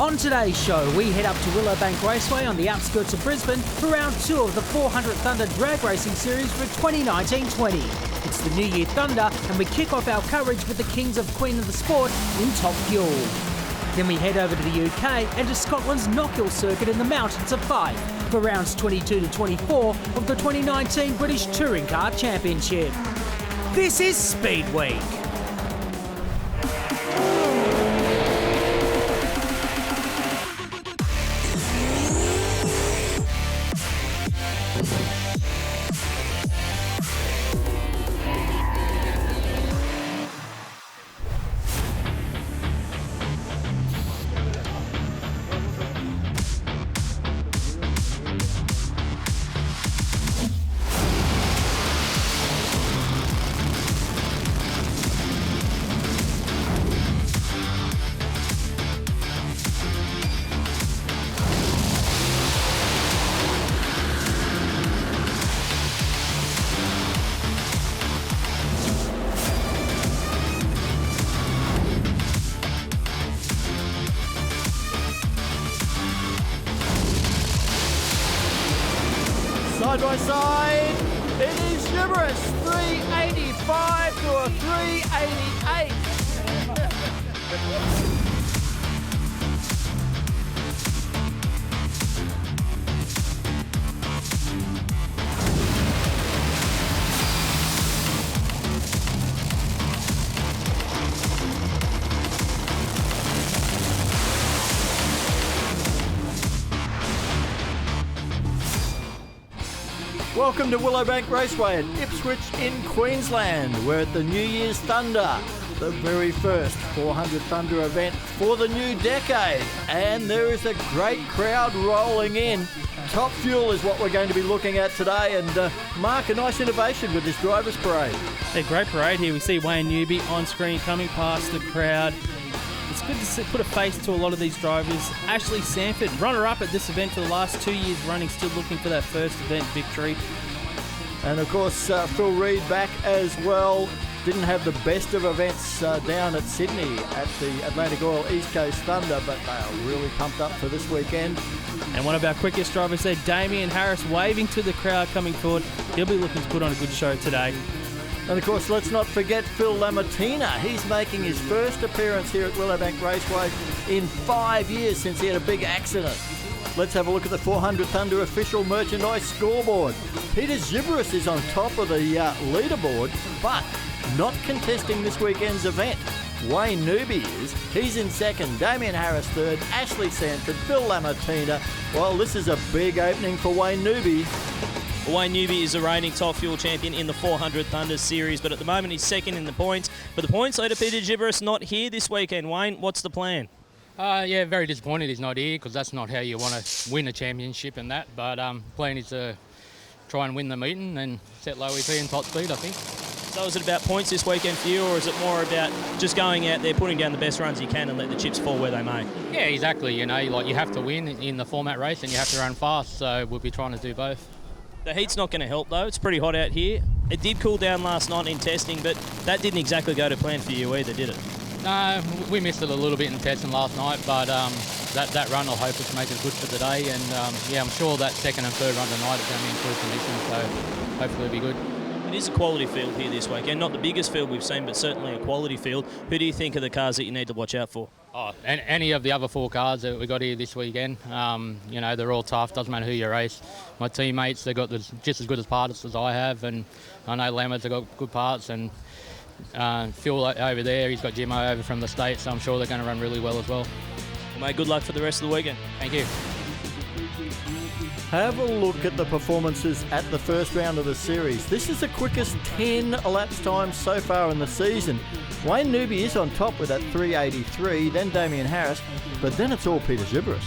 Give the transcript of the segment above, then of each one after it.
On today's show, we head up to Willowbank Raceway on the outskirts of Brisbane for round 2 of the 400 Thunder Drag Racing Series for 2019-20. It's the New Year Thunder, and we kick off our coverage with the Kings of Queen of the Sport in Top Fuel. Then we head over to the UK and to Scotland's Knockhill circuit in the mountains of Fife for rounds 22 to 24 of the 2019 British Touring Car Championship. This is Speedweek. Side by side, it is Xibberas, 385 to a 388. Welcome to Willowbank Raceway at Ipswich in Queensland. We're at the New Year's Thunder, the very first 400 Thunder event for the new decade. And there is a great crowd rolling in. Top Fuel is what we're going to be looking at today. And Mark, a nice innovation with this driver's parade. A great parade here. We see Wayne Newby on screen coming past the crowd. It's good to put a face to a lot of these drivers. Ashley Sanford, runner-up at this event for the last 2 years running, still looking for that first event victory. And of course, Phil Reid back as well. Didn't have the best of events down at Sydney at the Atlantic Oil East Coast Thunder, but they are really pumped up for this weekend. And one of our quickest drivers there, Damien Harris, waving to the crowd coming forward. He'll be looking to put on a good show today. And of course, let's not forget Phil Lamartina. He's making his first appearance here at Willowbank Raceway in 5 years since he had a big accident. Let's have a look at the 400 Thunder official merchandise scoreboard. Peter Xibberas is on top of the leaderboard, but not contesting this weekend's event. Wayne Newby is. He's in second. Damien Harris third. Ashley Sanford. Phil Lamartina. Well, this is a big opening for Wayne Newby. Wayne Newby is the reigning Top Fuel champion in the 400 Thunder series, but at the moment he's second in the points. But the points leader, Peter Xibberas, not here this weekend. Wayne, what's the plan? Yeah, very disappointed he's not here because that's not how you want to win a championship and that. But plan is to try and win the meeting and set low EP and top speed, I think. So is it about points this weekend for you, or is it more about just going out there, putting down the best runs you can and let the chips fall where they may? Yeah, exactly. You know, like you have to win in the format race and you have to run fast, so we'll be trying to do both. The heat's not going to help though. It's pretty hot out here. It did cool down last night in testing, but that didn't exactly go to plan for you either, did it? No, we missed it a little bit in testing last night, but that run will hopefully make it good for today. And yeah, I'm sure that second and third run tonight is going to be in good condition, so hopefully it'll be good. It is a quality field here this weekend. Not the biggest field we've seen, but certainly a quality field. Who do you think are the cars that you need to watch out for? Oh, and any of the other 4 cars that we got here this weekend, you know, they're all tough. Doesn't matter who you race. My teammates, they've got just as good as parts as I have, and I know Lammert's got good parts, and Phil over there, he's got Jimmo over from the States, so I'm sure they're going to run really well as well. Mate, good luck for the rest of the weekend. Thank you. Have a look at the performances at the first round of the series. This is the quickest 10 elapsed time so far in the season. Wayne Newby is on top with that 383, then Damien Harris, but then it's all Peter Xibberas.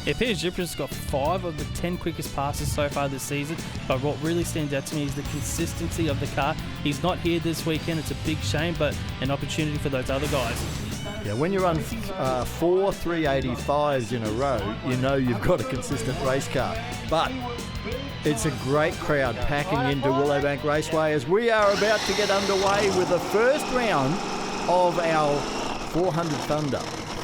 Yeah, Peter Xibberas has got 5 of the 10 quickest passes so far this season, but what really stands out to me is the consistency of the car. He's not here this weekend. It's a big shame, but an opportunity for those other guys. Yeah, when you run 4 385s in a row, you know you've got a consistent race car. But it's a great crowd packing into Willowbank Raceway as we are about to get underway with the first round of our 400 Thunder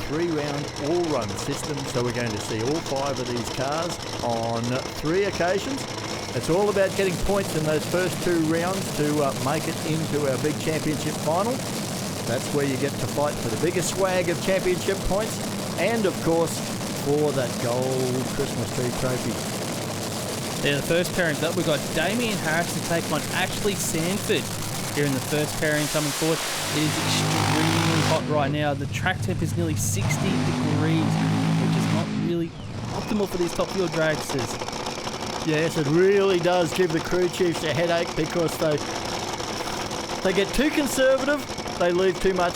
3-round all-run system, so we're going to see all 5 of these cars on 3 occasions. It's all about getting points in those first 2 rounds to make it into our big championship final. That's where you get to fight for the biggest swag of championship points and, of course, for that gold Christmas tree trophy. Yeah, the first pairings up, we've got Damien Harris to take on Ashley Sanford here in the first pairing coming forward. It is extremely hot right now. The track temp is nearly 60 degrees, which is not really optimal for these top fuel dragsters. Yes, it really does give the crew chiefs a headache because they get too conservative, they leave too much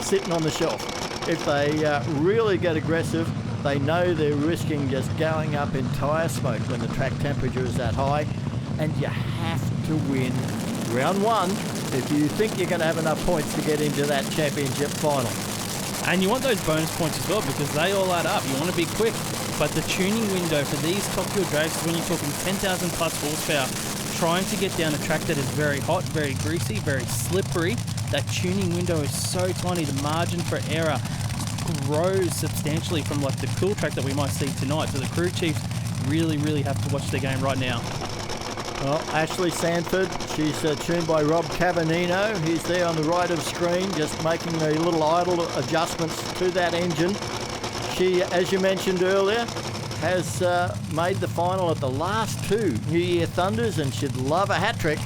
sitting on the shelf. If they really get aggressive, they know they're risking just going up in tyre smoke when the track temperature is that high, and you have to win round 1 if you think you're going to have enough points to get into that championship final. And you want those bonus points as well because they all add up. You want to be quick, but the tuning window for these top fuel dragsters, when you're talking 10,000 plus horsepower, trying to get down a track that is very hot, very greasy, very slippery, that tuning window is so tiny. The margin for error grows substantially from like the cool track that we might see tonight. So the crew chiefs really, really have to watch their game right now. Well, Ashley Sanford, she's tuned by Rob Cavannino. He's there on the right of screen, just making the little idle adjustments to that engine. She, as you mentioned earlier, has made the final at the last 2 New Year Thunders, and she'd love a hat trick.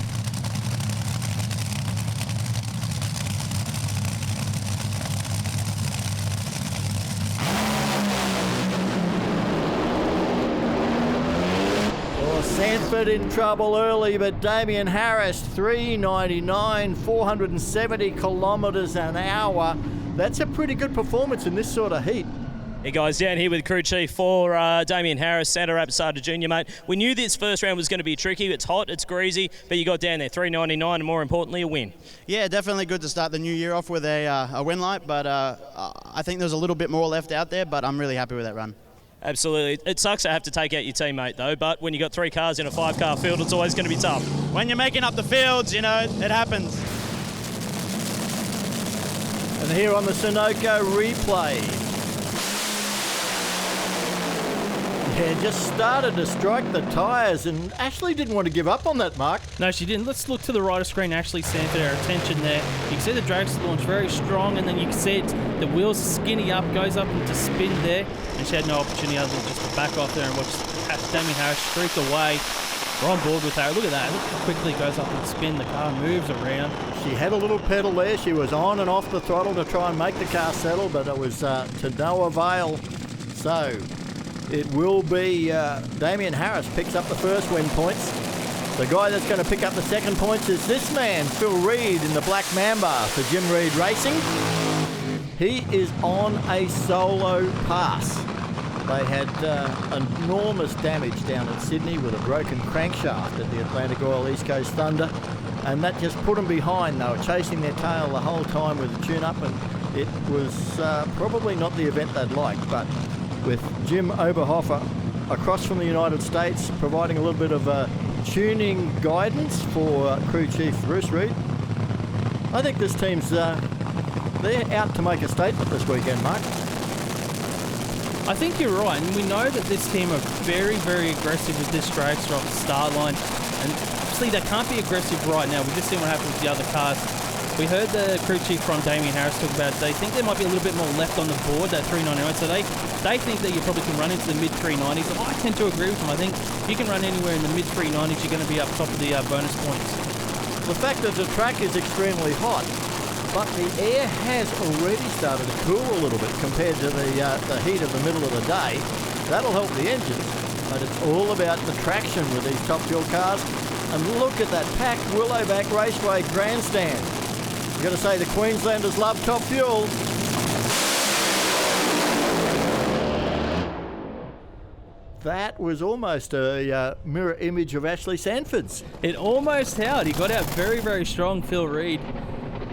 Sanford in trouble early, but Damien Harris, 399, 470 kilometres an hour. That's a pretty good performance in this sort of heat. Hey guys, down here with crew chief for Damien Harris, Santa Rapisarda Jr., mate. We knew this first round was going to be tricky. It's hot, it's greasy, but you got down there, 399, and more importantly, a win. Yeah, definitely good to start the new year off with a win light, but I think there's a little bit more left out there, but I'm really happy with that run. Absolutely. It sucks to have to take out your teammate, though, but when you got 3 cars in a 5-car field, it's always going to be tough. When you're making up the fields, you know, it happens. And here on the Sunoco replay, yeah, just started to strike the tyres, and Ashley didn't want to give up on that, Mark. No, she didn't. Let's look to the right of screen. Ashley Sanford, our attention there. You can see the dragster launch very strong, and then you can see it, the wheels skinny up, goes up into spin there, and she had no opportunity other than just to back off there and watch Damien Harris streak away. We're on board with her. Look at that. Look how quickly it goes up and spin. The car moves around. She had a little pedal there. She was on and off the throttle to try and make the car settle, but it was to no avail. So it will be Damien Harris picks up the first win points. The guy that's going to pick up the second points is this man, Phil Reed, in the Black Mamba for Jim Reed Racing. He is on a solo pass. They had enormous damage down at Sydney with a broken crankshaft at the Atlantic Oil East Coast Thunder, and that just put them behind. They were chasing their tail the whole time with the tune-up, and it was probably not the event they'd like, but with Jim Oberhofer across from the United States providing a little bit of tuning guidance for crew chief Bruce Reed, I think this team's they're out to make a statement this weekend, Mark. I think you're right, and we know that this team are very, very aggressive with this dragster off the start line, and obviously they can't be aggressive right now. We've just seen what happened with the other cars. We heard the crew chief from Damien Harris talk about it. They think there might be a little bit more left on the board, that 399, so they think that you probably can run into the mid-390s, and I tend to agree with them. I think if you can run anywhere in the mid-390s, you're going to be up top of the bonus points. The fact that the track is extremely hot, but the air has already started to cool a little bit compared to the heat of the middle of the day. That'll help the engines, but it's all about the traction with these top fuel cars. And look at that packed Willowbank Raceway grandstand. You've got to say the Queenslanders love top fuel. That was almost a mirror image of Ashley Sanford's. It almost held. He got out very, very strong, Phil Reed.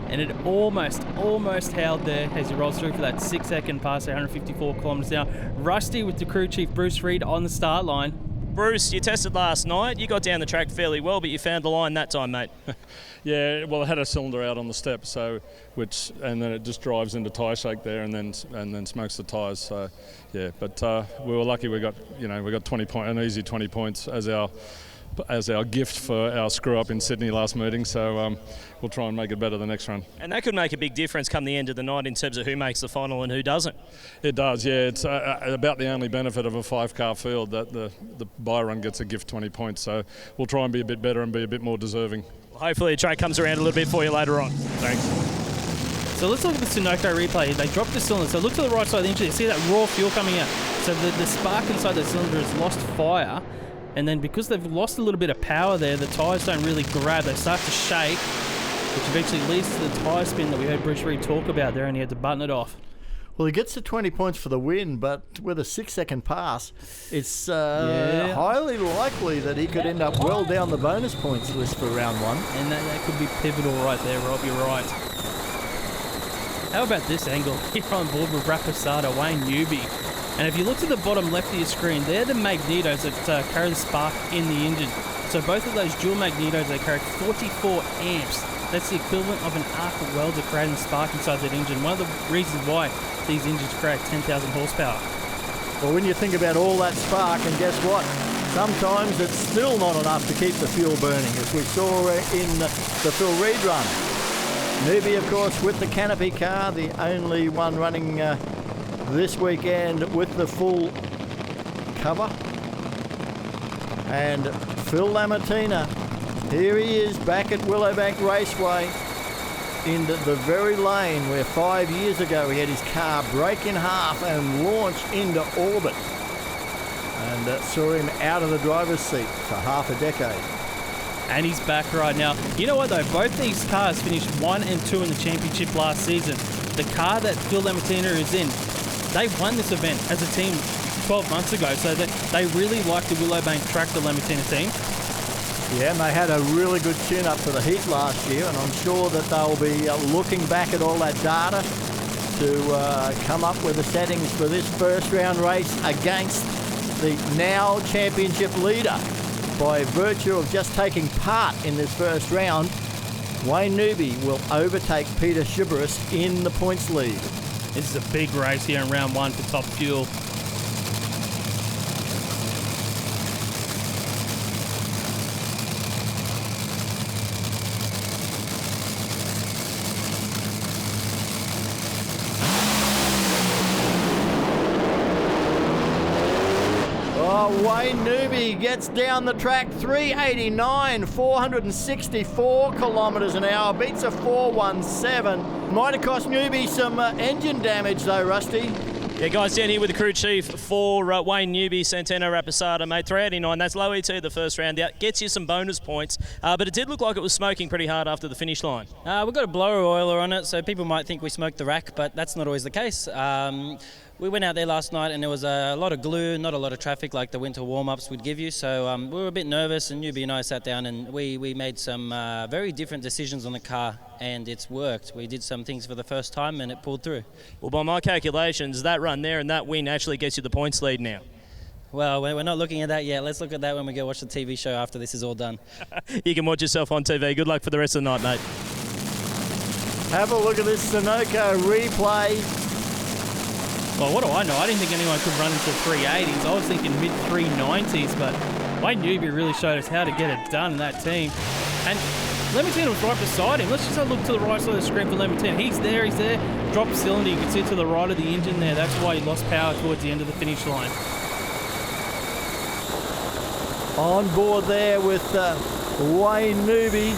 And it almost held there as he rolls through for that 6-second pass at 154 kilometres an hour. Rusty with the crew chief Bruce Reed on the start line. Bruce, you tested last night. You got down the track fairly well, but you found the line that time, mate. Yeah, well, it had a cylinder out on the step, and then it just drives into tyre shake there, and then smokes the tyres. So, yeah, but we were lucky. We got 20 an easy 20 points as our gift for our screw up in Sydney last meeting. So we'll try and make it better the next run. And that could make a big difference come the end of the night in terms of who makes the final and who doesn't. It does, yeah. It's about the only benefit of a 5-car field that the bye run gets a gift 20 points. So we'll try and be a bit better and be a bit more deserving. Hopefully the track comes around a little bit for you later on. Thanks. So let's look at the Sunoco replay. They dropped the cylinder. So look to the right side of the engine. You see that raw fuel coming out. So the spark inside the cylinder has lost fire. And then because they've lost a little bit of power there, the tyres don't really grab. They start to shake, which eventually leads to the tyre spin that we heard Bruce Reid talk about there, and he had to button it off. Well, he gets to 20 points for the win, but with a 6-second pass, it's highly likely that he could end up well down the bonus points list for round one. And that could be pivotal right there, Rob. You're right. How about this angle here on board with Rapisarda, Wayne Newby? And if you look to the bottom left of your screen, they're the magnetos that carry the spark in the engine. So both of those dual magnetos, they carry 44 amps. That's the equivalent of an arc welder creating spark inside that engine. One of the reasons why these engines create 10,000 horsepower. Well, when you think about all that spark, and guess what? Sometimes it's still not enough to keep the fuel burning, as we saw in the Phil Reid run. Newby, of course, with the canopy car, the only one running this weekend with the full cover. And Phil Lamartina, here he is back at Willowbank Raceway in the very lane where 5 years ago he had his car break in half and launch into orbit, and saw him out of the driver's seat for half a decade. And he's back right now. You know what though, both these cars finished 1 and 2 in the championship last season. The car that Phil Lamartina is in, they won this event as a team 12 months ago, so they really like the Willowbank track, the Lamartina team. Yeah, and they had a really good tune-up for the heat last year, and I'm sure that they'll be looking back at all that data to come up with the settings for this first round race against the now championship leader. By virtue of just taking part in this first round, Wayne Newby will overtake Peter Xibberas in the points lead. This is a big race here in round 1 for Top Fuel. Wayne Newby gets down the track, 389, 464 kilometres an hour, beats a 417. Might have cost Newby some engine damage though, Rusty. Yeah, guys, down here with the crew chief for Wayne Newby, Santana Rapisarda, mate, 389. That's low ET the first round out. Gets you some bonus points, but it did look like it was smoking pretty hard after the finish line. We've got a blower oiler on it, so people might think we smoked the rack, but that's not always the case. We went out there last night and there was a lot of glue, not a lot of traffic like the winter warm-ups would give you, so we were a bit nervous, and Newby and I sat down and we made some very different decisions on the car, and it's worked. We did some things for the first time and it pulled through. Well, by my calculations, that run there and that win actually gets you the points lead now. Well, we're not looking at that yet. Let's look at that when we go watch the TV show after this is all done. You can watch yourself on TV. Good luck for the rest of the night, mate. Have a look at this Sunoco replay. Well, what do I know? I didn't think anyone could run into 380s. I was thinking mid-390s, but Wayne Newby really showed us how to get it done in that team. And Lamartina was right beside him. Let's just have a look to the right side of the screen for Lamartina. He's there. Drop cylinder. You can see to the right of the engine there. That's why he lost power towards the end of the finish line. On board there with Wayne Newby.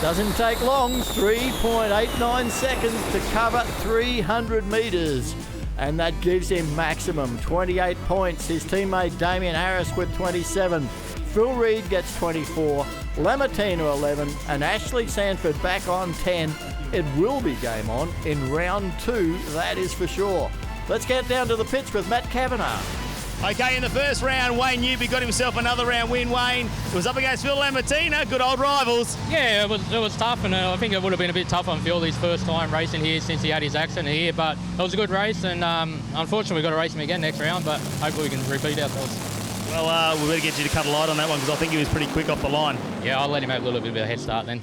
Doesn't take long, 3.89 seconds to cover 300 metres. And that gives him maximum 28 points. His teammate Damien Harris with 27. Phil Reid gets 24. Lamartina 11. And Ashley Sanford back on 10. It will be game on in round 2, that is for sure. Let's get down to the pits with Matt Kavanagh. Okay, in the first round, Wayne Newby got himself another round win, Wayne. It was up against Phil Lamartina, good old rivals. Yeah, it was tough, and I think it would have been a bit tough on Phil his first time racing here since he had his accident here, but it was a good race, and unfortunately we've got to race him again next round, but hopefully we can repeat ourselves. Well, we better get you to cut a light on that one because I think he was pretty quick off the line. Yeah, I'll let him have a little bit of a head start then.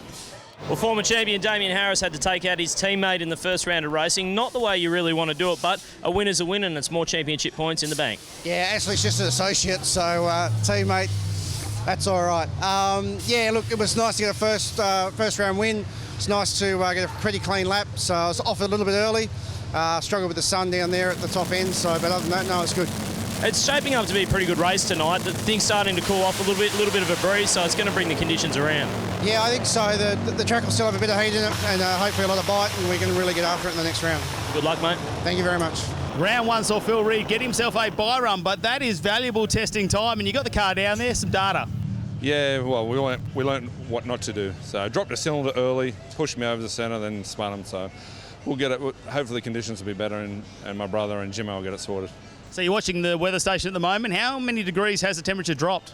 Well, former champion Damien Harris had to take out his teammate in the first round of racing. Not the way you really want to do it, but a winner's a win, and it's more championship points in the bank. Yeah, Ashley's just an associate, so teammate, that's all right. Yeah, look, it was nice to get a first round win. It's nice to get a pretty clean lap, so I was off a little bit early. Struggled with the sun down there at the top end, so but other than that, no, it's good. It's shaping up to be a pretty good race tonight. The thing's starting to cool off a little bit of a breeze, so it's going to bring the conditions around. Yeah, I think so. The track will still have a bit of heat in it, and hopefully a lot of bite, and we can really get after it in the next round. Good luck, mate. Thank you very much. Round 1 saw Phil Reid get himself a bye run, but that is valuable testing time, and you got the car down there, some data. Yeah, well, we learned what not to do. So I dropped a cylinder early, pushed me over the centre, then spun him. So we'll get it. Hopefully conditions will be better, and my brother and Jimmo will get it sorted. So you're watching the weather station at the moment. How many degrees has the temperature dropped?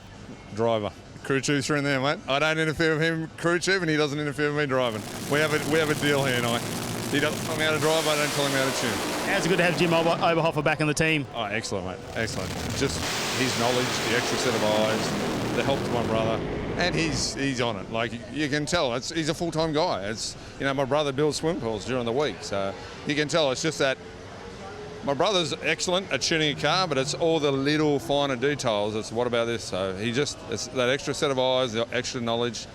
Driver. Crew chief's in there, mate. I don't interfere with him, crew chief, and he doesn't interfere with me driving. We have a deal here, and he doesn't tell me how to drive, I don't tell him how to tune. How's it good to have Jim Oberhofer back in the team? Oh, excellent, mate. Excellent. Just his knowledge, the extra set of eyes, the help to my brother. And he's on it. Like, you can tell, he's a full-time guy. My brother builds swim pools during the week, so you can tell it's just that my brother's excellent at tuning a car, but it's all the little finer details. It's what about this? So it's that extra set of eyes, the extra knowledge.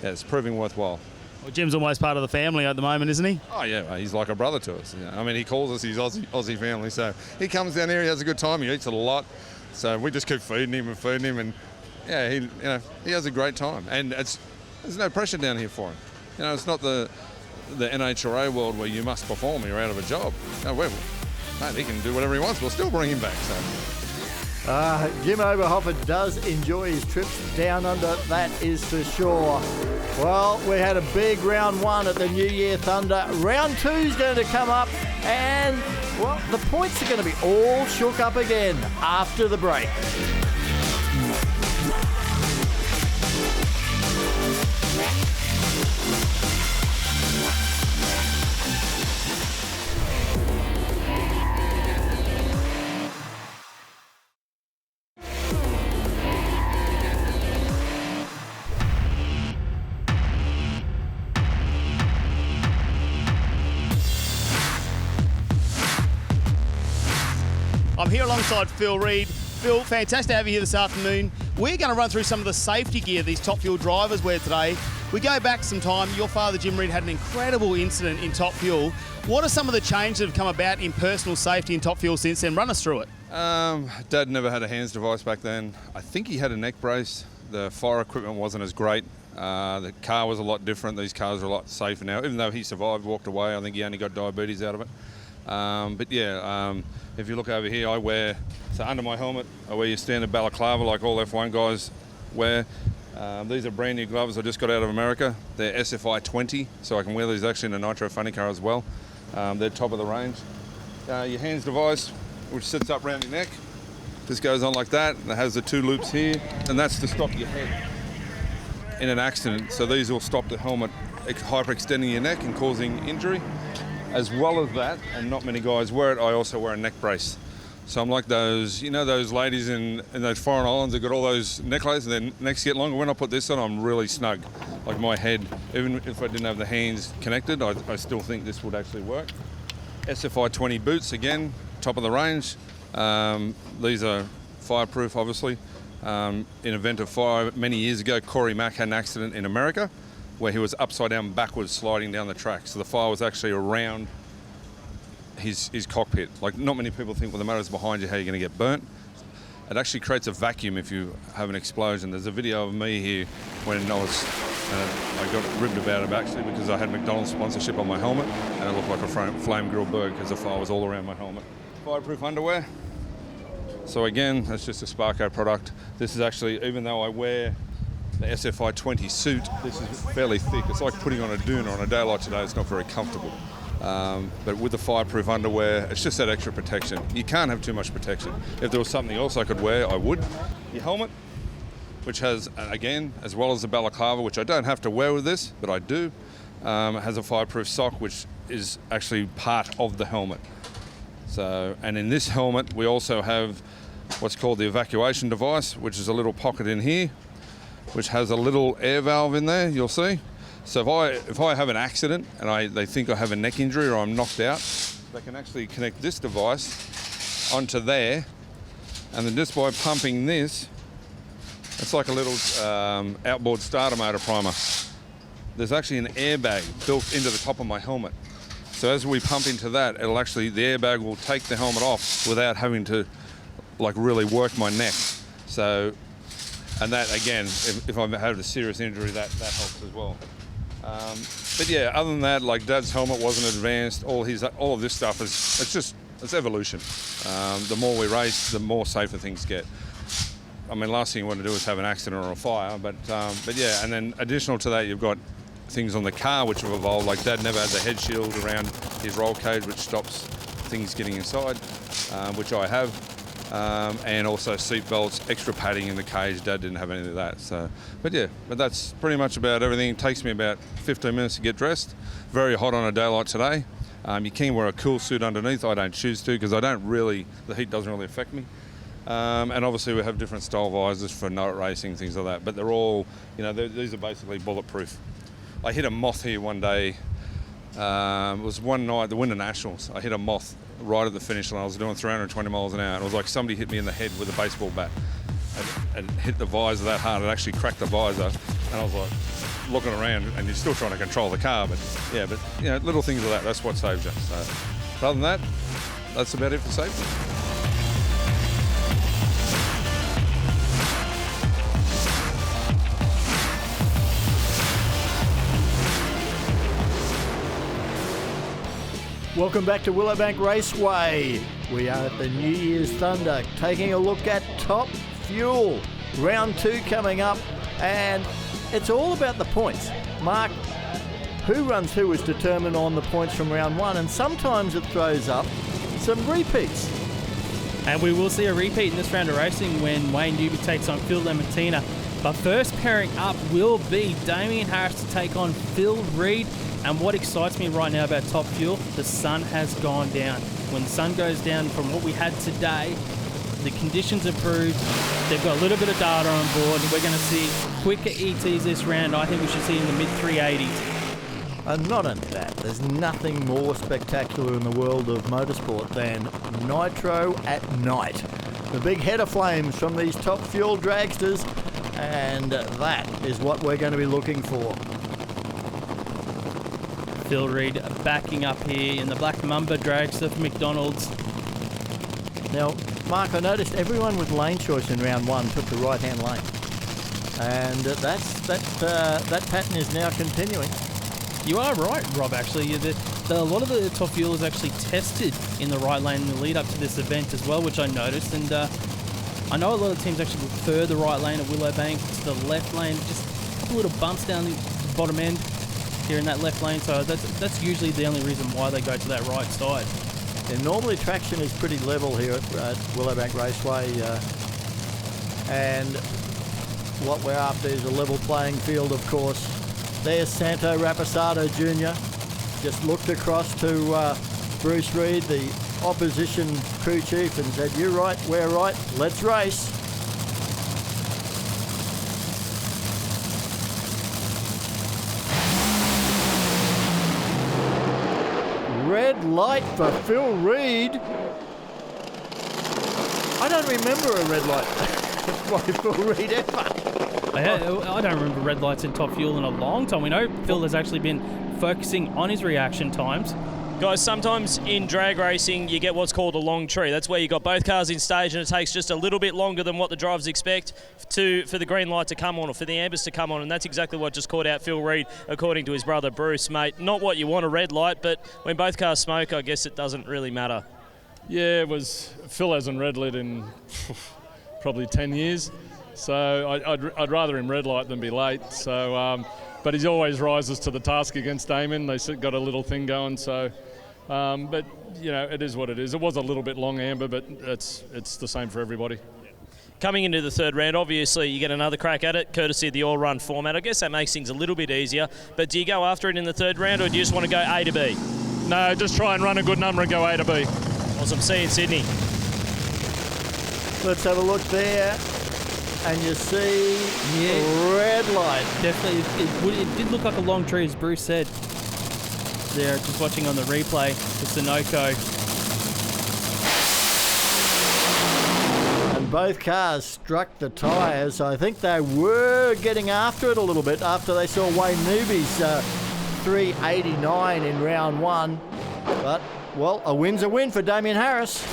Yeah, it's proving worthwhile. Well, Jim's almost part of the family at the moment, isn't he? Oh, yeah, he's like a brother to us. I mean, he calls us his Aussie family. So he comes down here, he has a good time, he eats a lot. So we just keep feeding him, and yeah, he has a great time. And there's no pressure down here for him. It's not the NHRA world where you must perform or you're out of a job. No, mate, he can do whatever he wants. We'll still bring him back. So. Jim Oberhofer does enjoy his trips down under, that is for sure. Well, we had a big round 1 at the New Year Thunder. Round 2 is going to come up, and, well, the points are going to be all shook up again after the break. I'm here alongside Phil Reid. Phil, fantastic to have you here this afternoon. We're going to run through some of the safety gear these Top Fuel drivers wear today. We go back some time. Your father, Jim Reid, had an incredible incident in Top Fuel. What are some of the changes that have come about in personal safety in Top Fuel since then? Run us through it. Dad never had a hands device back then. I think he had a neck brace. The fire equipment wasn't as great. The car was a lot different. These cars are a lot safer now. Even though he survived, walked away, I think he only got diabetes out of it. If you look over here, so under my helmet, I wear your standard balaclava like all F1 guys wear. These are brand new gloves I just got out of America. They're SFI 20, so I can wear these actually in a nitro funny car as well. They're top of the range. Your hands device, which sits up around your neck. This goes on like that, and it has the 2 loops here, and that's to stop your head in an accident. So these will stop the helmet hyperextending your neck and causing injury. As well as that, and not many guys wear it, I also wear a neck brace. So I'm like those ladies in those foreign islands that got all those necklaces and their necks get longer. When I put this on, I'm really snug. Like my head, even if I didn't have the hands connected, I still think this would actually work. SFI 20 boots, again, top of the range. These are fireproof, obviously. In event of fire, many years ago, Corey Mack had an accident in America where he was upside down backwards sliding down the track. So the fire was actually around his cockpit. Like, not many people think, well, the motor's behind you, how are you going to get burnt? It actually creates a vacuum if you have an explosion. There's a video of me here when I got ribbed about it actually because I had McDonald's sponsorship on my helmet and it looked like a flame grilled burger because the fire was all around my helmet. Fireproof underwear. So again, that's just a Sparco product. This is actually, even though I wear the SFI 20 suit, this is fairly thick. It's like putting on a doona on a day like today. It's not very comfortable. But with the fireproof underwear, it's just that extra protection. You can't have too much protection. If there was something else I could wear, I would. Your helmet, which has, again, as well as the balaclava, which I don't have to wear with this, but I do, has a fireproof sock, which is actually part of the helmet. So, and in this helmet, we also have what's called the evacuation device, which is a little pocket in here, which has a little air valve in there, you'll see. So if I have an accident and they think I have a neck injury or I'm knocked out, they can actually connect this device onto there, and then just by pumping this, it's like a little outboard starter motor primer. There's actually an airbag built into the top of my helmet. So as we pump into that, the airbag will take the helmet off without having to like really work my neck. So, and that again, if I have a serious injury, that helps as well. But yeah, other than that, like Dad's helmet wasn't advanced. All of this stuff it's evolution. The more we race, the more safer things get. I mean, last thing you want to do is have an accident or a fire. But yeah, and then additional to that, you've got things on the car which have evolved. Like Dad never had the head shield around his roll cage, which stops things getting inside, which I have. And also seat belts, extra padding in the cage. Dad didn't have any of that. So, but that's pretty much about everything. It takes me about 15 minutes to get dressed. Very hot on a day like today. You can wear a cool suit underneath. I don't choose to because the heat doesn't really affect me. And obviously we have different style visors for night racing, things like that. But they're all, these are basically bulletproof. I hit a moth here one day. It was one night, the Winter Nationals. I hit a moth right at the finish line. I was doing 320 miles an hour. And it was like somebody hit me in the head with a baseball bat and hit the visor that hard. It actually cracked the visor. And I was like looking around, and you're still trying to control the car. But little things like that, that's what saves you. So other than that, that's about it for safety. Welcome back to Willowbank Raceway. We are at the New Year's Thunder, taking a look at Top Fuel. Round 2 coming up, and it's all about the points. Mark, who runs who is determined on the points from round 1, and sometimes it throws up some repeats. And we will see a repeat in this round of racing when Wayne Newby takes on Phil Lamatina. But first pairing up will be Damien Harris to take on Phil Reid. And what excites me right now about Top Fuel, the sun has gone down. When the sun goes down from what we had today, the conditions improved. They've got a little bit of data on board. We're going to see quicker ETs this round. I think we should see in the mid-380s. And not only that, there's nothing more spectacular in the world of motorsport than nitro at night. The big head of flames from these Top Fuel dragsters, and that is what we're going to be looking for. Phil Reid backing up here in the Black Mamba dragster for McDonald's. Now, Mark, I noticed everyone with lane choice in round 1 took the right-hand lane. And that pattern is now continuing. You are right, Rob, actually. A lot of the Top Fuel is actually tested in the right lane in the lead up to this event as well, which I noticed. And I know a lot of teams actually prefer the right lane at Willowbank to the left lane. Just a couple little bumps down the bottom end here in that left lane, so that's usually the only reason why they go to that right side. And normally traction is pretty level here at Willowbank Raceway, and what we're after is a level playing field, of course. There's Santo Rapisarda Jr. just looked across to Bruce Reid, the opposition crew chief, and said, "You're right, we're right, let's race." Red light for Phil Reid. I don't remember a red light by Phil Reid ever. I don't remember red lights in Top Fuel in a long time. We know Phil has actually been focusing on his reaction times. Guys, sometimes in drag racing you get what's called a long tree. That's where you've got both cars in stage and it takes just a little bit longer than what the drivers expect for the green light to come on or for the ambers to come on, and that's exactly what just caught out Phil Reid, according to his brother Bruce. Mate, not what you want, a red light, but when both cars smoke, I guess it doesn't really matter. Yeah, Phil hasn't red lit in probably 10 years, so I'd rather him red light than be late. So, but he always rises to the task against Damon. They got a little thing going, so. But it is what it is. It was a little bit long, Amber, but it's the same for everybody. Coming into the third round, obviously you get another crack at it, courtesy of the all-run format. I guess that makes things a little bit easier. But do you go after it in the third round, or do you just want to go A to B? No, just try and run a good number and go A to B. Awesome. See you in Sydney. Let's have a look there. And you see red light. Definitely, it did look like a long tree, as Bruce said. There, just watching on the replay, the Sunoco. And both cars struck the tyres. I think they were getting after it a little bit after they saw Wayne Newby's 389 in round one. But, well, a win's a win for Damien Harris.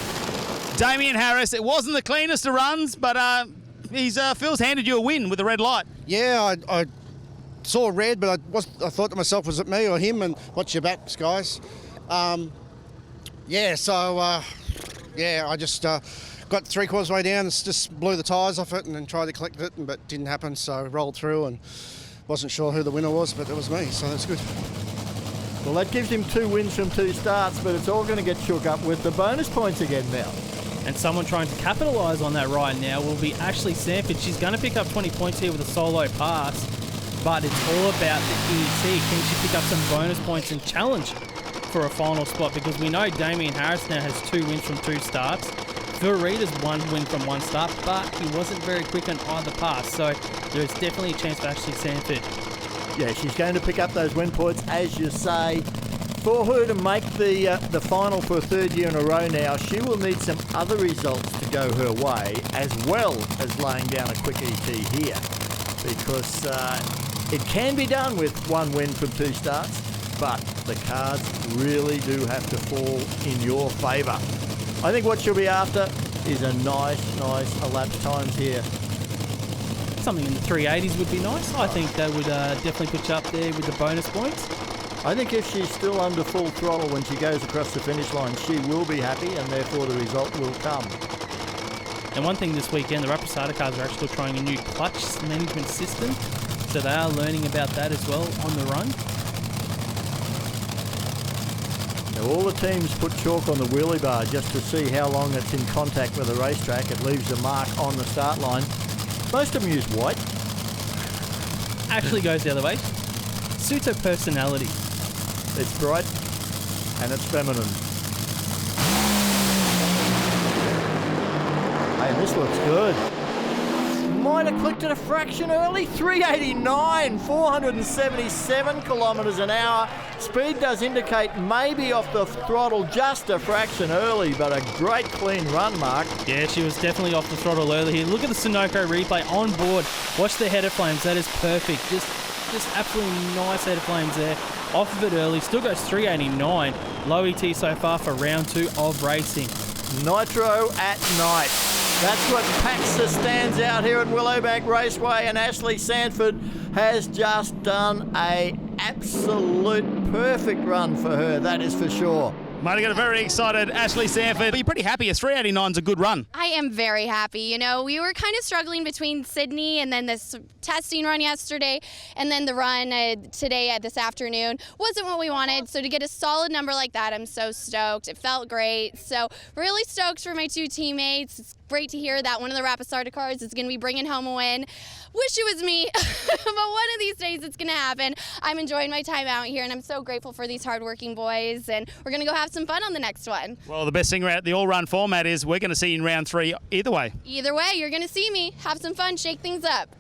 Damien Harris, it wasn't the cleanest of runs, but Phil's handed you a win with a red light. Yeah, I saw red, but I thought to myself, was it me or him? And watch your backs, guys. I just got 3/4 way down and just blew the tyres off it and then tried to collect it, but didn't happen, so rolled through and wasn't sure who the winner was, but it was me, so that's good. Well, that gives him 2 wins from 2 starts, but it's all going to get shook up with the bonus points again now. And someone trying to capitalise on that right now will be Ashley Sanford. She's going to pick up 20 points here with a solo pass, but it's all about the ET. Can she pick up some bonus points and challenge for a final spot? Because we know Damien Harris now has 2 wins from 2 starts. Phil Reid has 1 win from 1 start, but he wasn't very quick on either pass. So there's definitely a chance for Ashley Sanford. Yeah, she's going to pick up those win points, as you say. For her to make the final for a 3rd year in a row now, she will need some other results to go her way, as well as laying down a quick ET here. Because it can be done with 1 win from 2 starts, but the cards really do have to fall in your favour. I think what she'll be after is a nice elapsed times here. Something in the 380s would be nice. I think that would definitely put you up there with the bonus points. I think if she's still under full throttle when she goes across the finish line, she will be happy, and therefore the result will come. And one thing this weekend, the Rapisarda cars are actually trying a new clutch management system, so they are learning about that as well on the run. Now all the teams put chalk on the wheelie bar just to see how long it's in contact with the racetrack. It leaves a mark on the start line. Most of them use white. Actually goes the other way. Suits her personality. It's bright and it's feminine. Hey, this looks good. Might have clicked it a fraction early. 389, 477 kilometres an hour. Speed does indicate maybe off the throttle just a fraction early, but a great clean run, Mark. Yeah, she was definitely off the throttle early here. Look at the Sunoco replay on board. Watch the header flames. That is perfect. Just absolutely nice header flames there. Off of it early. Still goes 389. Low ET so far for round 2 of racing. Nitro at night. That's what Paxa stands out here at Willowbank Raceway, and Ashley Sanford has just done a absolute perfect run for her, that is for sure. Marty got a very excited Ashley Sanford. Are you pretty happy? A 389's a good run. I am very happy. You know, we were kind of struggling between Sydney and then this testing run yesterday, and then the run today this afternoon wasn't what we wanted. So to get a solid number like that, I'm so stoked. It felt great. So really stoked for my 2 teammates. It's great to hear that one of the Rapisarda cars is going to be bringing home a win. Wish it was me, but one of these days it's going to happen. I'm enjoying my time out here, and I'm so grateful for these hardworking boys, and we're going to go have some fun on the next one. Well, the best thing about the all-run format is we're going to see you in round 3 either way. Either way, you're going to see me. Have some fun, shake things up.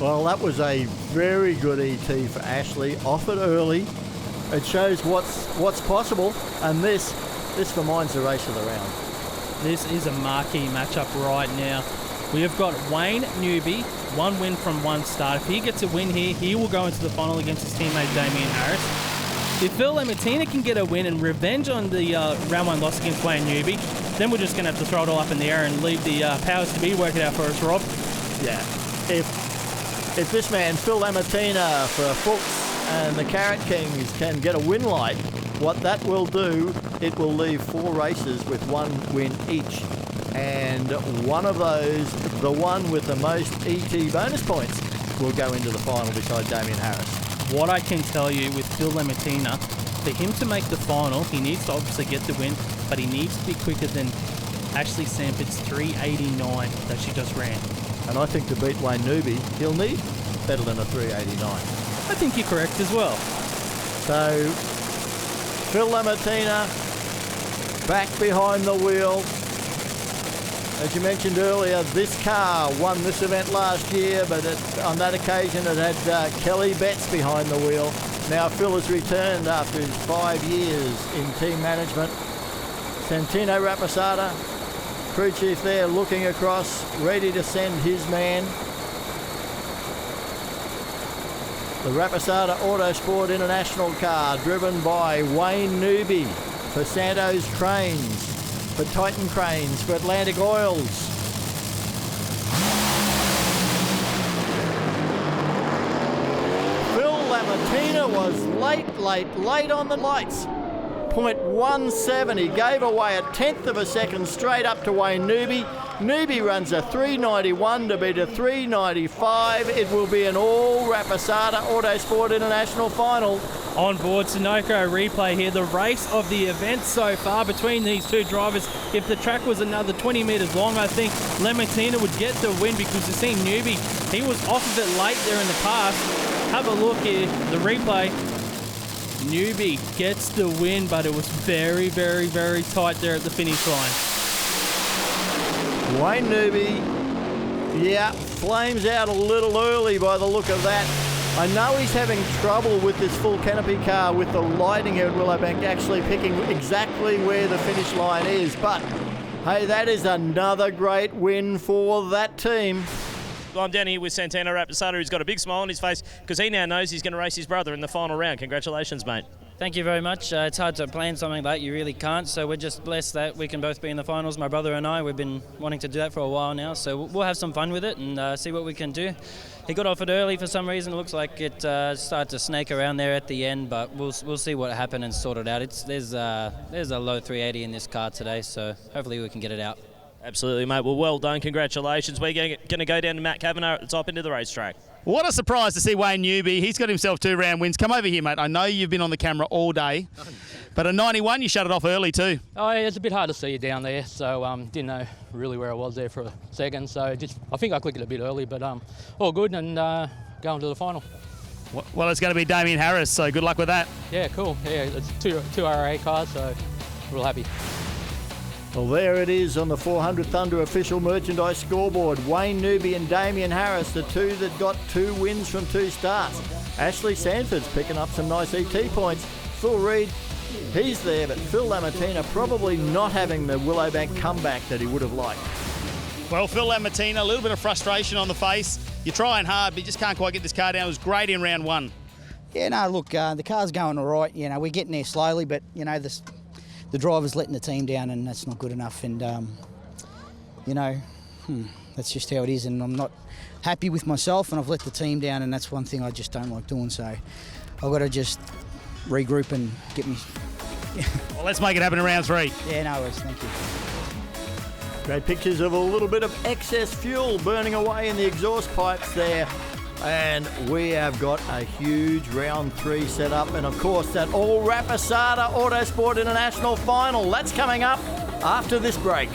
Well, that was a very good ET for Ashley. Off it early. It shows what's possible, and this for mine's the race of the round. This is a marquee matchup right now. We have got Wayne Newby, 1 win from 1 start. If he gets a win here, he will go into the final against his teammate Damien Harris. If Phil Lamatina can get a win and revenge on the round 1 loss against Wayne Newby, then we're just going to have to throw it all up in the air and leave the powers to be work it out for us, Rob. Yeah. If this man, Phil Lamatina for Fuchs and the Carrot Kings, can get a win light, what that will do, it will leave 4 races with 1 win each. And one of those, the one with the most ET bonus points, will go into the final beside Damien Harris. What I can tell you with Phil Lamatina, for him to make the final, he needs to obviously get the win, but he needs to be quicker than Ashley Sanford's 389 that she just ran. And I think to beat Wayne Newby, he'll need better than a 389. I think you're correct as well. So, Phil Lamatina back behind the wheel. As you mentioned earlier, this car won this event last year, but on that occasion it had Kelly Betts behind the wheel. Now Phil has returned after his 5 years in team management. Santino Rapisarda, crew chief there, looking across, ready to send his man. The Rapisarda Autosport International car, driven by Wayne Newby for Santos Cranes, for Titan Cranes, for Atlantic Oils. Phil Lamartina was late on the lights. 0.17, he gave away a tenth of a second straight up to Wayne Newby. Newby runs a 391 to beat a 395. It will be an all Rapisarda Autosport International final. On board Sunoco replay here, the race of the event so far between these two drivers. If the track was another 20 metres long, I think Lamartina would get the win, because you've seen Newby, he was off of it late there in the past. Have a look here, the replay. Newby gets the win, but it was very, very, very tight there at the finish line. Wayne Newby, yeah, flames out a little early by the look of that. I know he's having trouble with this full canopy car with the lighting here at Willowbank actually picking exactly where the finish line is, but hey, that is another great win for that team. Well, I'm down here with Santino Rapisarda, who's got a big smile on his face because he now knows he's going to race his brother in the final round. Congratulations, mate. Thank you very much. It's hard to plan something like that. You really can't. So we're just blessed that we can both be in the finals. My brother and I, we've been wanting to do that for a while now. So we'll have some fun with it and see what we can do. He got offered early for some reason. It looks like it started to snake around there at the end, but we'll see what happened and sort it out. There's a low 380 in this car today, so hopefully we can get it out. Absolutely, mate. Well done. Congratulations. We're going to go down to Matt Kavanagh at the top end of the racetrack. What a surprise to see Wayne Newby. He's got himself 2 round wins. Come over here, mate. I know you've been on the camera all day, but a 91, you shut it off early too. Oh, yeah, it's a bit hard to see you down there, so didn't know really where I was there for a second. So I think I clicked it a bit early, but all good and going to the final. Well, it's going to be Damien Harris, so good luck with that. Yeah, cool. Yeah, it's two RA cars, so real happy. Well, there it is on the 400 Thunder official merchandise scoreboard. Wayne Newby and Damien Harris, the two that got 2 wins from 2 starts. Ashley Sanford's picking up some nice ET points. Phil Reid, he's there, but Phil Lamartina probably not having the Willowbank comeback that he would have liked. Well, Phil Lamartina, a little bit of frustration on the face. You're trying hard, but you just can't quite get this car down. It was great in round 1. Yeah, no, look, the car's going all right. You know, we're getting there slowly, but, you know, the driver's letting the team down, and that's not good enough. And, you know, that's just how it is. And I'm not happy with myself, and I've let the team down, and that's one thing I just don't like doing. So I've got to just regroup and get me... Well, let's make it happen in round 3. Yeah, no worries. Thank you. Great pictures of a little bit of excess fuel burning away in the exhaust pipes there. And we have got a huge round 3 set up, and of course that all Rapisarda Autosport International final. That's coming up after this break.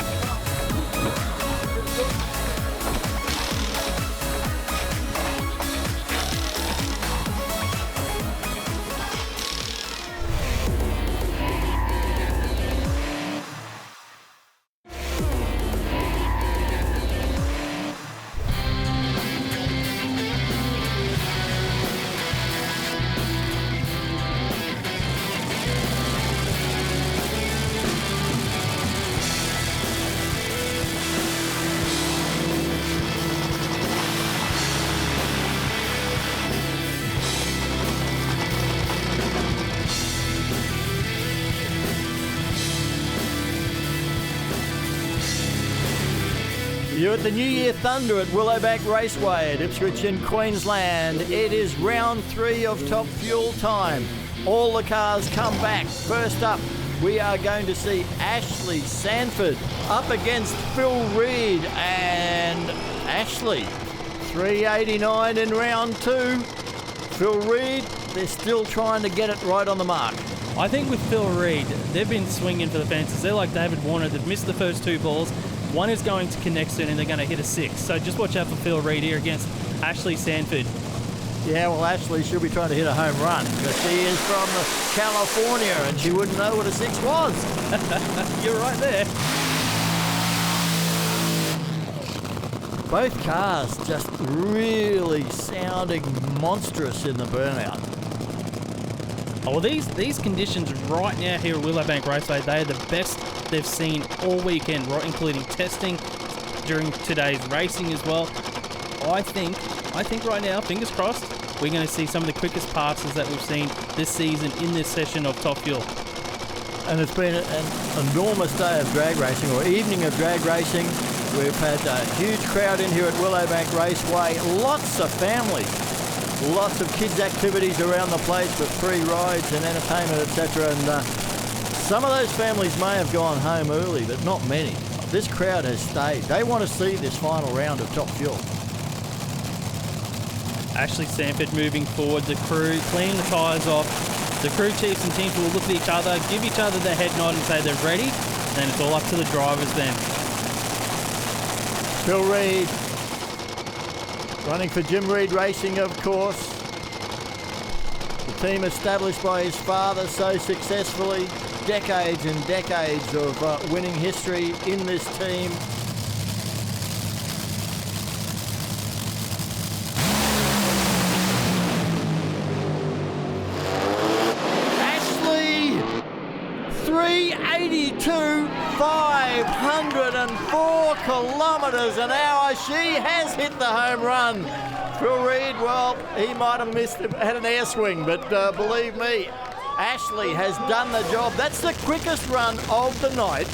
You're at the New Year Thunder at Willowbank Raceway at Ipswich in Queensland. It is round 3 of Top Fuel time. All the cars come back. First up, we are going to see Ashley Sanford up against Phil Reid. And Ashley, 389 in round 2. Phil Reid, they're still trying to get it right on the mark. I think with Phil Reid, they've been swinging for the fences. They're like David Warner. They've missed the first 2 balls. One is going to connect soon, and they're going to hit a 6. So just watch out for Phil Reid here against Ashley Sanford. Yeah, well, Ashley, she'll be trying to hit a home run because she is from California and she wouldn't know what a 6 was. You're right there. Both cars just really sounding monstrous in the burnout. Oh, well, these conditions right now here at Willowbank Raceway, they are the best they've seen all weekend, right, including testing during today's racing as well. I think right now, fingers crossed, we're going to see some of the quickest passes that we've seen this season in this session of Top Fuel. And it's been an enormous day of drag racing, or evening of drag racing. We've had a huge crowd in here at Willowbank Raceway, lots of families, lots of kids' activities around the place with free rides and entertainment, etc. And some of those families may have gone home early, but not many. This crowd has stayed. They want to see this final round of Top Fuel. Ashley Sanford moving forward, the crew cleaning the tyres off. The crew chiefs and teams will look at each other, give each other the head nod and say they're ready. Then it's all up to the drivers then. Phil Reed, running for Jim Reed Racing, of course. The team established by his father so successfully. Decades and decades of winning history in this team. Ashley, 382, 504 kilometres an hour. She has hit the home run. Phil Reed, well, he might have had an air swing, but believe me, Ashley has done the job. That's the quickest run of the night.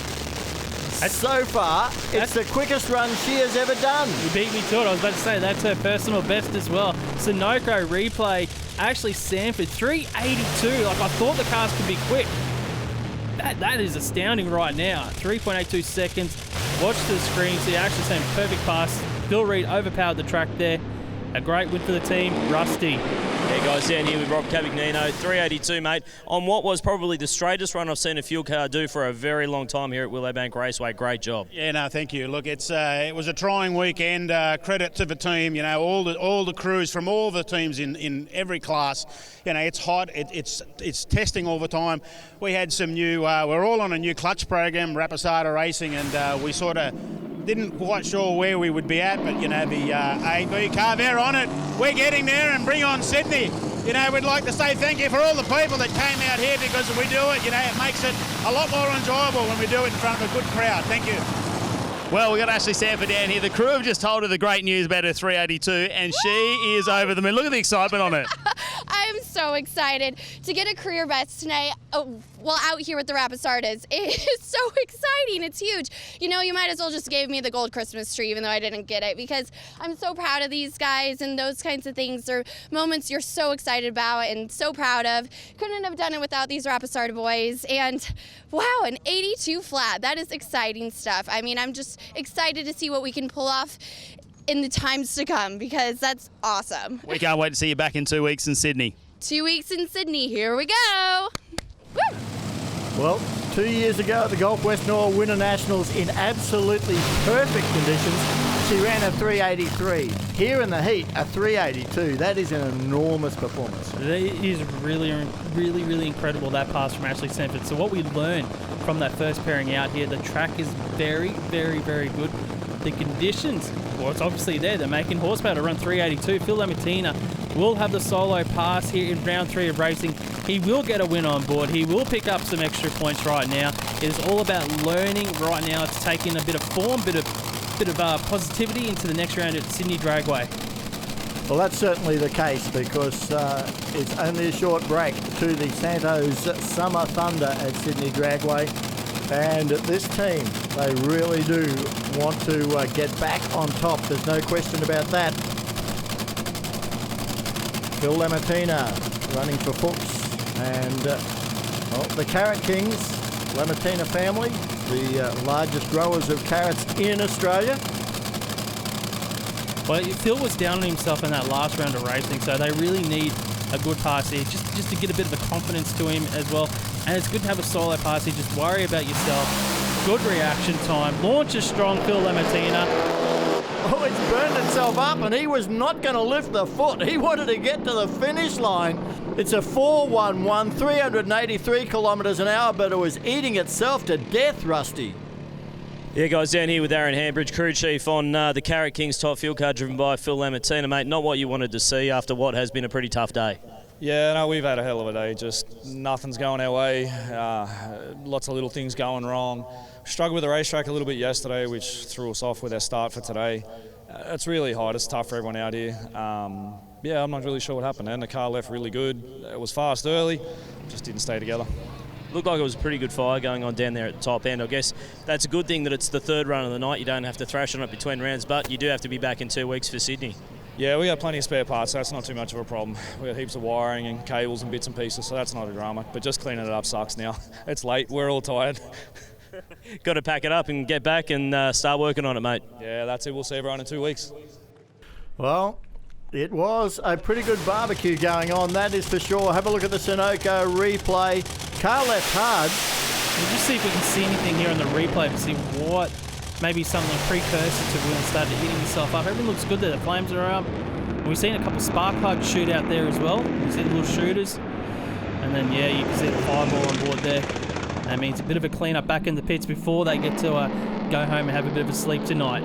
So far, it's the quickest run she has ever done. You beat me to it. I was about to say that's her personal best as well. Sunoco replay. Ashley Sanford, 382. Like, I thought the cars could be quick. That is astounding right now. 3.82 seconds. Watch the screen. See Ashley Sanford, perfect pass. Phil Reed overpowered the track there. A great win for the team. Rusty. Yeah, guys, down here with Rob Cavagnino, 382, mate, on what was probably the straightest run I've seen a fuel car do for a very long time here at Willowbank Raceway. Great job. Yeah, no, thank you. Look, it was a trying weekend. Credit to the team. You know, all the crews from all the teams in every class. You know, it's hot. It's testing all the time. We had some new. We're all on a new clutch program, Rapisarda Racing, and we sort of didn't quite sure where we would be at, but you know, the AB car, they're on it. We're getting there, and bring on Sydney. You know, we'd like to say thank you for all the people that came out here, because if we do it, you know, it makes it a lot more enjoyable when we do it in front of a good crowd. Thank you. Well, we've got Ashley Sanford down here. The crew have just told her the great news about her 382, and she is over the moon. Look at the excitement on it. I'm so excited to get a career best tonight. Out here with the Rapisardas. It is so exciting. It's huge. You know, you might as well just give me the gold Christmas tree, even though I didn't get it, because I'm so proud of these guys, and those kinds of things are moments you're so excited about and so proud of. Couldn't have done it without these Rapisarda boys. And wow, an 82 flat. That is exciting stuff. I mean, I'm just excited to see what we can pull off in the times to come, because that's awesome. We can't wait to see you back in 2 weeks in Sydney. 2 weeks in Sydney. Here we go. Woo! Well, 2 years ago at the Gulf West Nor Winter Nationals, in absolutely perfect conditions, she ran a 383. Here in the heat, a 382. That is an enormous performance. It is really, really, really incredible, that pass from Ashley Sanford. So what we learned from that first pairing out here, the track is very, very, very good. The conditions, well, it's obviously there. They're making horsepower to run 382. Phil Lamattina will have the solo pass here in round 3 of racing. He will get a win on board. He will pick up some extra points right now. It is all about learning right now to take in a bit of form, bit of positivity into the next round at Sydney Dragway. Well, that's certainly the case, because it's only a short break to the Santos Summer Thunder at Sydney Dragway. And this team, they really do want to get back on top. There's no question about that. Phil Lamattina running for Fuchs. And the Carrot Kings, Lamattina family, the largest growers of carrots in Australia. Well, Phil was down on himself in that last round of racing, so they really need a good pass here, just to get a bit of a confidence to him as well. And it's good to have a solo pass here. Just worry about yourself. Good reaction time. Launches strong, Phil Lamattina. Oh, it's burned itself up, and he was not going to lift the foot. He wanted to get to the finish line. It's a 411, 383 kilometres an hour, but it was eating itself to death, Rusty. Yeah, guys, down here with Aaron Hambridge, crew chief on the Carrot Kings top fuel car driven by Phil Lamartina. Mate, not what you wanted to see after what has been a pretty tough day. Yeah, no, we've had a hell of a day. Just nothing's going our way. Lots of little things going wrong. Struggled with the racetrack a little bit yesterday, which threw us off with our start for today. It's really hard. It's tough for everyone out here. Yeah, I'm not really sure what happened. And the car left really good. It was fast early, just didn't stay together. Looked like it was a pretty good fire going on down there at the top end. I guess that's a good thing that it's the third run of the night. You don't have to thrash on it between rounds, but you do have to be back in 2 weeks for Sydney. Yeah, we got plenty of spare parts, so that's not too much of a problem. We got heaps of wiring and cables and bits and pieces, so that's not a drama. But just cleaning it up sucks now. It's late. We're all tired. Got to pack it up and get back and start working on it, mate. Yeah, that's it. We'll see everyone in 2 weeks. Well, it was a pretty good barbecue going on, that is for sure. Have a look at the Sunoco replay. Car left hard. We'll just see if we can see anything here on the replay to see what, maybe something like precursor to when it started hitting itself up. Everything looks good there. The flames are up. We've seen a couple of spark plugs shoot out there as well. You see the little shooters. And then, yeah, you can see the fireball on board there. That means a bit of a clean up back in the pits before they get to go home and have a bit of a sleep tonight.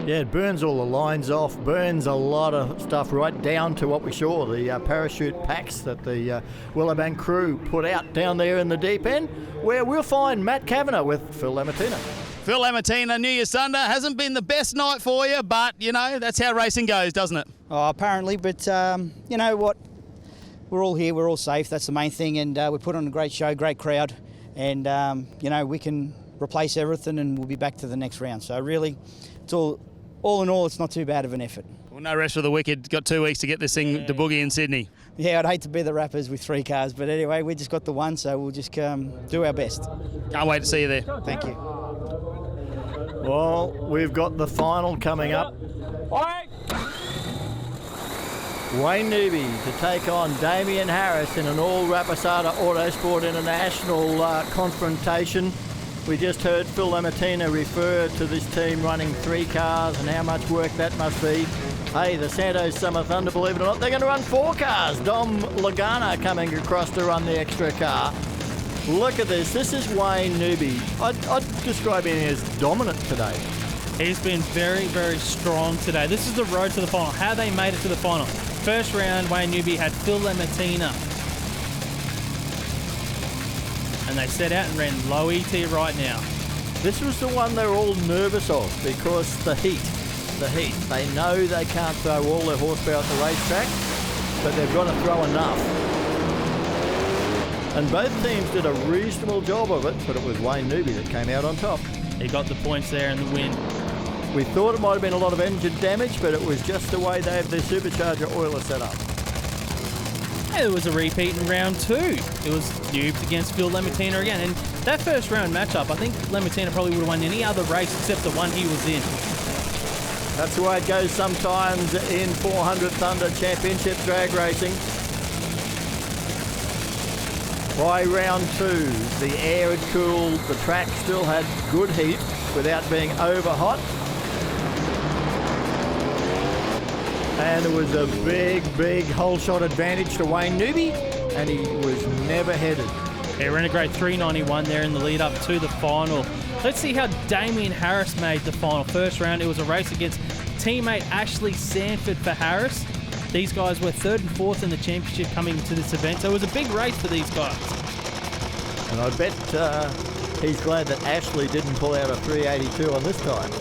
Yeah, it burns all the lines off, burns a lot of stuff right down to what we saw, the parachute packs that the Willowbank crew put out down there in the deep end, where we'll find Matt Kavanagh with Phil Lamartina. Phil Lamartina, New Year's Thunder, hasn't been the best night for you, but, you know, that's how racing goes, doesn't it? Oh, apparently, but you know what? We're all here, we're all safe, that's the main thing, and we put on a great show, great crowd, and, you know, we can replace everything and we'll be back to the next round. So really, it's all in all, it's not too bad of an effort. Well, no rest for the wicked. Got 2 weeks to get this thing to boogie in Sydney. Yeah, I'd hate to be the Rappers with 3 cars, but anyway, we just got the one, so we'll just do our best. Can't wait to see you there. Thank you. Well, we've got the final coming up. Wayne Newby to take on Damien Harris in an all Rapisarda Autosport International confrontation. We just heard Phil Lamartina refer to this team running 3 cars and how much work that must be. Hey, the Santos Summer Thunder, believe it or not, they're going to run 4 cars. Dom Lagana coming across to run the extra car. Look at this. This is Wayne Newby. I'd describe him as dominant today. He's been very, very strong today. This is the road to the final. How they made it to the final. First round, Wayne Newby had Phil Lamartina. And they set out and ran low ET right now. This was the one they're all nervous of because the heat. They know they can't throw all their horsepower at the racetrack, but they've got to throw enough. And both teams did a reasonable job of it, but it was Wayne Newby that came out on top. He got the points there in the win. We thought it might have been a lot of engine damage, but it was just the way they have their supercharger oiler set up. It was a repeat in round 2. It was Newbs against Phil Lamartina again. And that first round matchup, I think Lamartina probably would have won any other race except the one he was in. That's the way it goes sometimes in 400 Thunder Championship drag racing. By round 2, the air had cooled, the track still had good heat without being over hot. And it was a big whole shot advantage to Wayne Newby, and he was never headed. He ran a great 391 there in the lead up to the final. Let's see how Damien Harris made the final. First round, it was a race against teammate Ashley Sanford for Harris. These guys were 3rd and 4th in the championship coming to this event, so it was a big race for these guys. And I bet he's glad that Ashley didn't pull out a 382 on this time.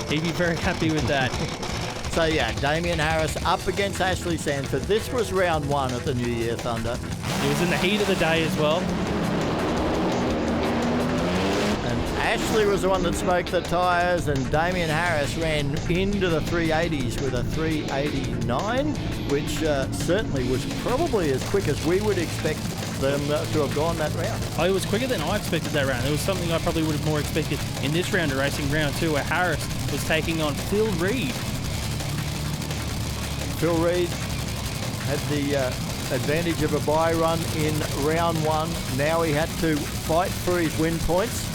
He'd be very happy with that. So yeah, Damien Harris up against Ashley Sanford. This was round 1 at the New Year Thunder. He was in the heat of the day as well. And Ashley was the one that smoked the tyres, and Damien Harris ran into the 380s with a 389, which certainly was probably as quick as we would expect them to have gone that round. Oh, it was quicker than I expected that round. It was something I probably would have more expected in this round of racing, round 2, where Harris was taking on Phil Reed. Phil Reed had the advantage of a bye run in round 1. Now he had to fight for his win points.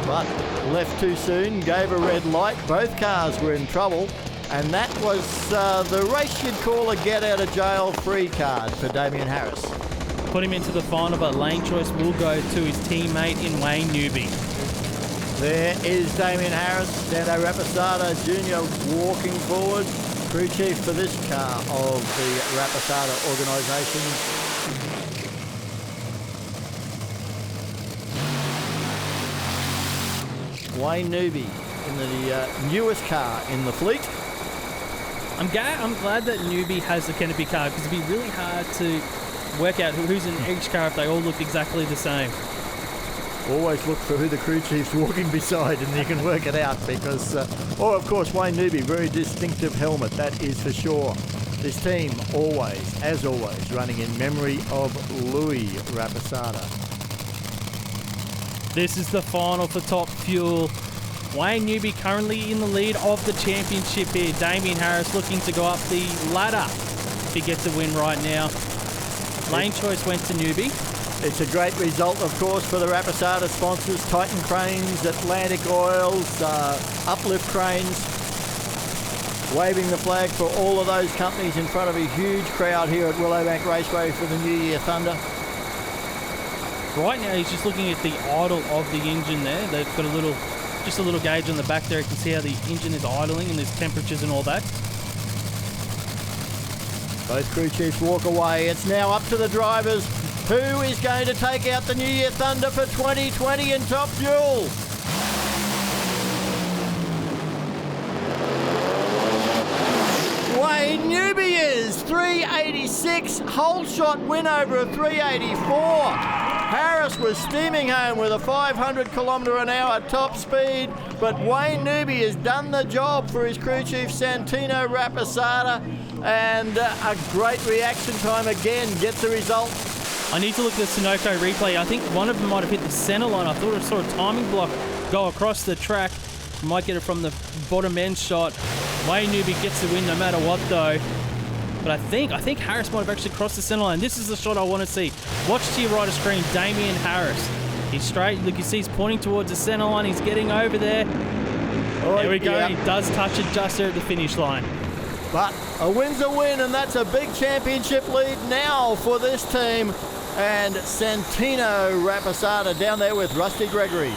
But left too soon, gave a red light. Both cars were in trouble. And that was the race you'd call a get-out-of-jail-free card for Damien Harris. put him into the final, but lane choice will go to his teammate in Wayne Newby. There is Damien Harris, Santo Rapisarda Jr. walking forward. Crew chief for this car of the Rapisarda organisation. Wayne Newby in the newest car in the fleet. I'm glad that Newby has the canopy car, because it'd be really hard to work out who's in each car if they all look exactly the same. Always look for who the crew chief's walking beside and you can work it out because, of course, Wayne Newby, very distinctive helmet, that is for sure. This team always, as always, running in memory of Louis Rapisarda. This is the final for Top Fuel. Wayne Newby currently in the lead of the championship here. Damien Harris looking to go up the ladder if he gets a win right now. Lane choice went to Newby. It's a great result, of course, for the Rapisarda sponsors, Titan Cranes, Atlantic Oils, Uplift Cranes, waving the flag for all of those companies in front of a huge crowd here at Willowbank Raceway for the New Year Thunder. Right now he's just looking at the idle of the engine there. They've got just a little gauge on the back there. You can see how the engine is idling and there's temperatures and all that. Both crew chiefs walk away. It's now up to the drivers. Who is going to take out the New Year Thunder for 2020 in Top Fuel? Wayne Newby is 386, whole shot win over a 384. Harris was steaming home with a 500 km/h top speed, but Wayne Newby has done the job for his crew chief Santino Rapisarda, and a great reaction time again gets the result. I need to look at the Sunoco replay. I think one of them might have hit the centre line. I thought I saw a timing block go across the track. Might get it from the bottom end shot. Wayne Newby gets the win no matter what though. But I think Harris might have actually crossed the centre line. This is the shot I want to see. Watch to your right of screen, Damien Harris. He's straight, look, you see he's pointing towards the centre line. He's getting over there. There we go, He does touch it just there at the finish line. But a win's a win, and that's a big championship lead now for this team. And Santino Rapisarda down there with Rusty Gregory.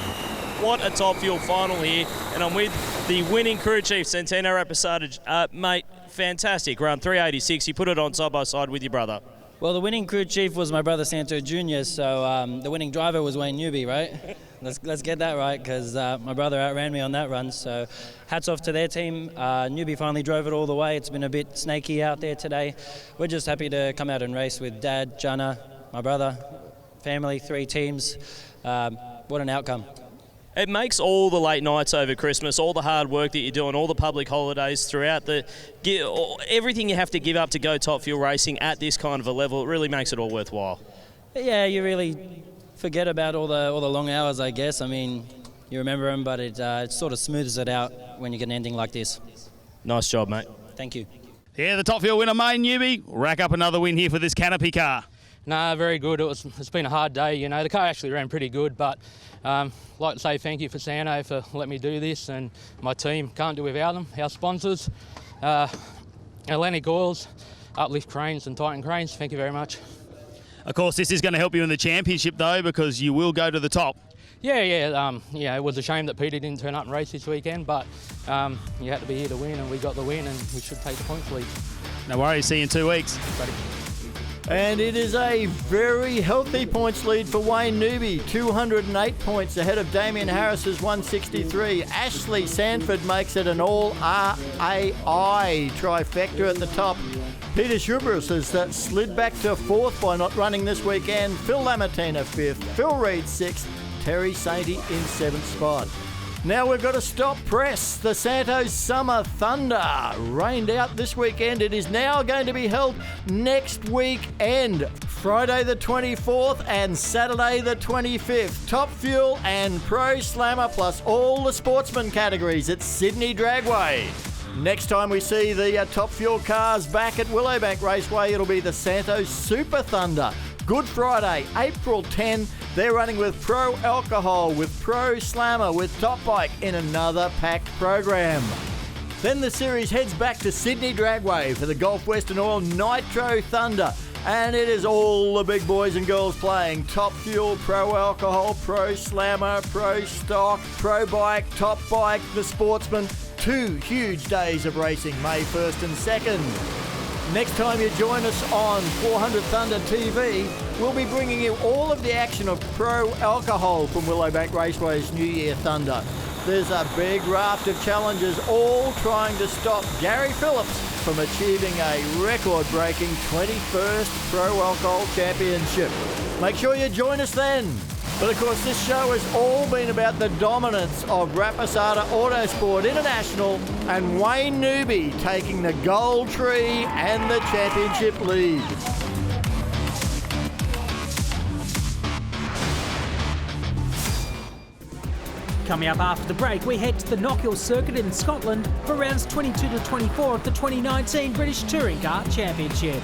What a Top Fuel final here, and I'm with the winning crew chief, Santino Rapisarda. Mate, fantastic. Run 386. You put it on side by side with your brother. Well, the winning crew chief was my brother Santo Jr., so the winning driver was Wayne Newby, right? Let's get that right, because my brother outran me on that run. So hats off to their team. Newby finally drove it all the way. It's been a bit snaky out there today. We're just happy to come out and race with Dad, Jana, my brother, family, 3 teams. What an outcome. It makes all the late nights over Christmas, all the hard work that you're doing, all the public holidays throughout everything you have to give up to go Top Fuel racing at this kind of a level, it really makes it all worthwhile. Yeah, you really forget about all the long hours, I guess. I mean, you remember them, but it sort of smooths it out when you get an ending like this. Nice job, mate. Thank you. Yeah, the Top Fuel winner, Wayne Newby, rack up another win here for this canopy car. No, very good. It's been a hard day, you know. The car actually ran pretty good, but I'd like to say thank you for Santo for letting me do this, and my team can't do without them. Our sponsors, Atlantic Oils, Uplift Cranes and Titan Cranes, thank you very much. Of course, this is going to help you in the championship, though, because you will go to the top. Yeah, it was a shame that Peter didn't turn up and race this weekend, but you had to be here to win, and we got the win, and we should take the points lead. No worries, see you in 2 weeks. Buddy. And it is a very healthy points lead for Wayne Newby, 208 points ahead of Damien Harris's 163. Ashley Sanford makes it an all-RAI trifecta at the top. Peter Xibberas has slid back to 4th by not running this weekend. Phil Lamartina 5th, Phil Reed 6th, Terry Sainty in 7th spot. Now we've got to stop press. The Santos Summer Thunder rained out this weekend. It is now going to be held next weekend, Friday the 24th and Saturday the 25th. Top Fuel and Pro Slammer plus all the sportsman categories at Sydney Dragway. Next time we see the Top Fuel cars back at Willowbank Raceway, it'll be the Santos Super Thunder. Good Friday, April 10. They're running with Pro Alcohol, with Pro Slammer, with Top Bike in another packed program. Then the series heads back to Sydney Dragway for the Gulf Western Oil Nitro Thunder. And it is all the big boys and girls playing. Top Fuel, Pro Alcohol, Pro Slammer, Pro Stock, Pro Bike, Top Bike, the Sportsman. 2 huge days of racing, May 1st and 2nd. Next time you join us on 400 Thunder TV, we'll be bringing you all of the action of Pro Alcohol from Willowbank Raceway's New Year Thunder. There's a big raft of challengers all trying to stop Gary Phillips from achieving a record-breaking 21st Pro Alcohol Championship. Make sure you join us then. But of course, this show has all been about the dominance of Rapisarda Autosport International and Wayne Newby taking the gold tree and the championship lead. Coming up after the break, we head to the Knockhill Circuit in Scotland for rounds 22 to 24 of the 2019 British Touring Car Championship.